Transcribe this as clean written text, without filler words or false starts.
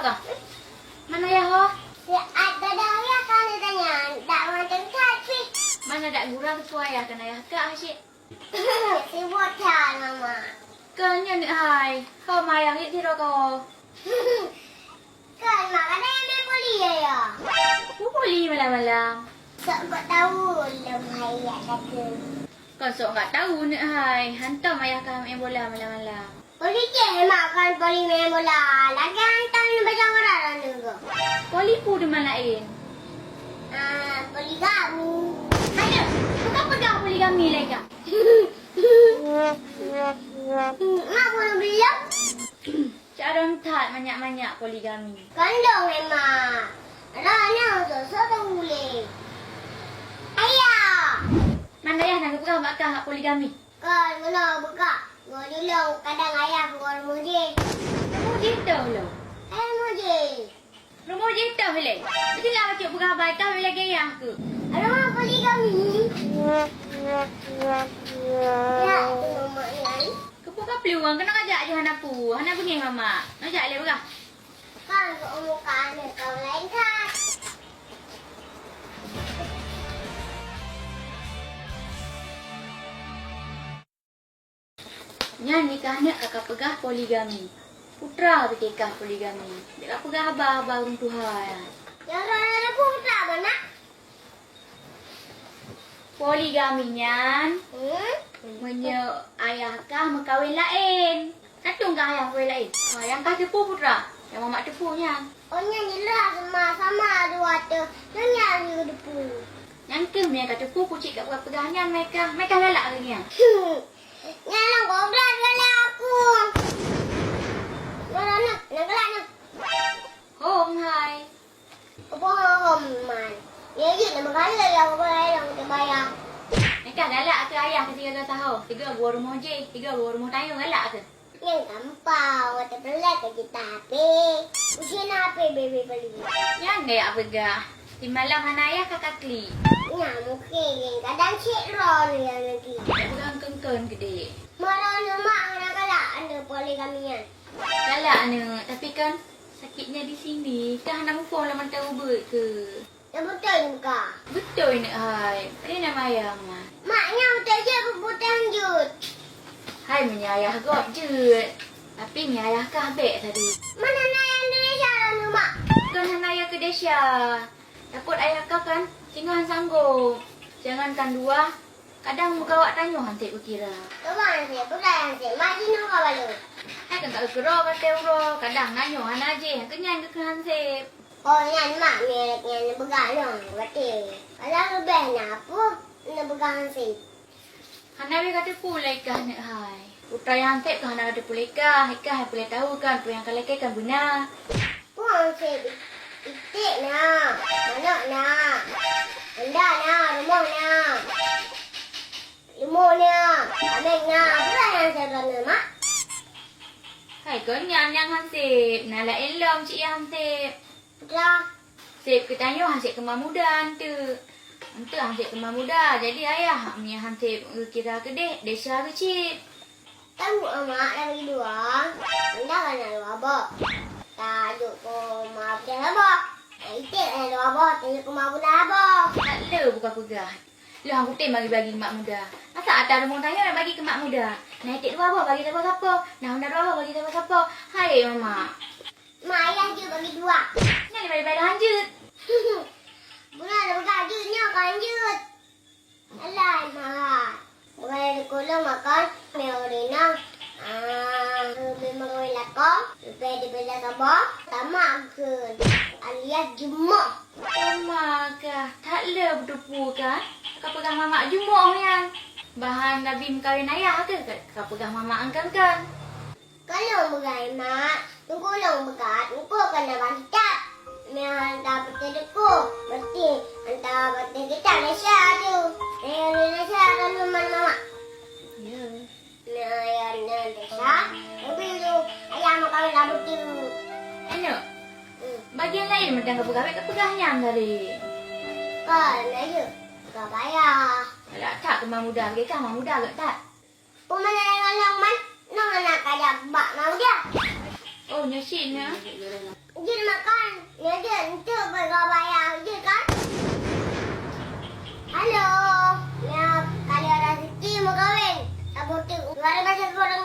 kah? Mana ayah ho? Ada ayah kan tanya, tak macam tadi. Mana dak gurang tu ayah kan ayah kak asyik. Si bocah nama. Kan ni hai. Kau mayang ni tiro kau. Kan makan yang boleh ya. Ku boleh malam-malam. Sok tahu lemai kata. Kau sok enggak tahu ni hai. Hantar ayah kau main bola malam-malam. Boleh je makan boleh main bola. Lagi hantar ni macam orang juga. Poli pu di manain. Boleh kamu. Ayo, kau pegang poligami lagi kak. Mak boleh belum? Cara entat banyak-banyak poligami. Kandung memang. Rana susah tak boleh. Ayah. Mana ayah nak pegang makan hak poligami? Kan mana buka. Gua dulu kadang ayah gua mudi. Rumah jentah lo. Mudi. Rumah jentah boleh. Betul lah macam pegang baikah boleh lagi ayah ke? Ada mana poligami? Ya, itu mak ni. Kepuka peluang kena ajak je hanaku. Hana pergi mama. Ajak le pegang. Kan kau muka ni kau lain kan. Nya nikahnya kakak pegah poligami. Putra bertikah poligami. Dia pegah abah-abah orang Tuhan. Yang ada putra mana? Poligaminya punya ayah kah mengkawin lain. Satu kah ayah kawin lain? Yang kah tepu putra. Yang mamak tepunya. Oh nyanyi lah sama-sama dua tu. Nyanyi depu. Yang ke yang kata tepu kucik kat pegahnya mereka. Mereka galak ke ni. Nyala goblok kali aku. Mana nak gelak nak. Hong hai. Apa man? Ya je nama kali yang boleh yang kita bayar. Mereka galak ke ayah ketika kau tahu. 3 gua rumah je. 3 gua rumah tayo galak ke? Yang gampang, kita pelak ke kita HP. Usia HP baby beli. Yang dia pegah. Di malam hana ayah kakak kli. Ya mungkin kadang cik ron yang lagi. Pegang kengkeng gede. Marah mak nak galak anda poligamian. Galak ni. Tapi kan sakitnya di sini. Kan nak move on lah tahu ber ke? Yang betul muka. Betul ni hai. Ini nama ayah mah. Maknya betul je kebutuhan jut. Hai menyayah gop je. Tapi ni ayah kah bek tadi. Mana nak yang Indonesia lah mak? Kan hana ayah ke Desya. Takut ayah kau kan tinggal sanggup. Jangankan 2. Kadang muka awak tanya hantik berkira. Coba nanti, bukan nanti. Mati nak kau balu. Hai kan tak kero kata euro. Kadang nanya hana je. Kenyan ke hansip. Oh, yang mak merek yang begang dong. Betul. Kalau lebih nak apa, nak begang sih. Hana be kata pulai kah nak hai. Putra yang hansip kah hana kata pulai kah. Ikah boleh tahu kan apa yang kalau kan benar. Puang sih. Itik nak. Mana nak. Anda nak. Rumah nak. Limau nak. Amik nak. Apa yang saya rana mak? Hai kenyan yang hansip. Nala elom cik yang hansip. Putra. Sip ke tanya hansip kemar muda hantu. Hantu hansip kemar muda. Jadi ayah punya hansip kira ke dek. Desya ke cik. Kamu mak lagi 2. Anda kan nak 2 apa? Tajuk ko maaf dia apa? Itik nak 2 apa? Tajuk ko maaf dah apa? Tak le buka pegah. Lah aku tem bagi mak muda. Masa ada rumah tanya nak bagi ke mak muda. Nak itik 2 apa bagi siapa-siapa. Nak honda 2 apa bagi siapa-siapa. Hai mama. Mak ayah je bagi 2. Ni bagi lanjut. Bukan ada berkajutnya kanjut. Alah mak. Bukan ada kolong makan. Mereka renang. Memang kau lakon. Lepas dia bela sabar. Tamak ke. Alias jemuk. Mama kah? Tak le berdepu kah? Kau pegang mama jumuk yang. Bahan Nabi kawin ayah ke? Kau pegang mama angkan kan? Kalau berai mak. Tunggu long bekat. Tunggu kena bantat. Mereka hantar peti deku. Berarti hantar peti kita Malaysia tu. Malaysia kan rumah mama. Ya. Ayah Malaysia. Tapi tu ayah mau kawin rambut tu. Ano? Bagian lain macam kau pegahnya tadi. Kan aja. Kau bayar. Kalau tak ke mak muda, mereka mak muda ke tak? Pemana yang man? Nong anak kaya bak mau dia. Oh, nyasin ya. Jun makan. Ya dia itu bayar je kan? Halo. Ya kali ada rezeki mau kahwin. Sabotin. Suara macam orang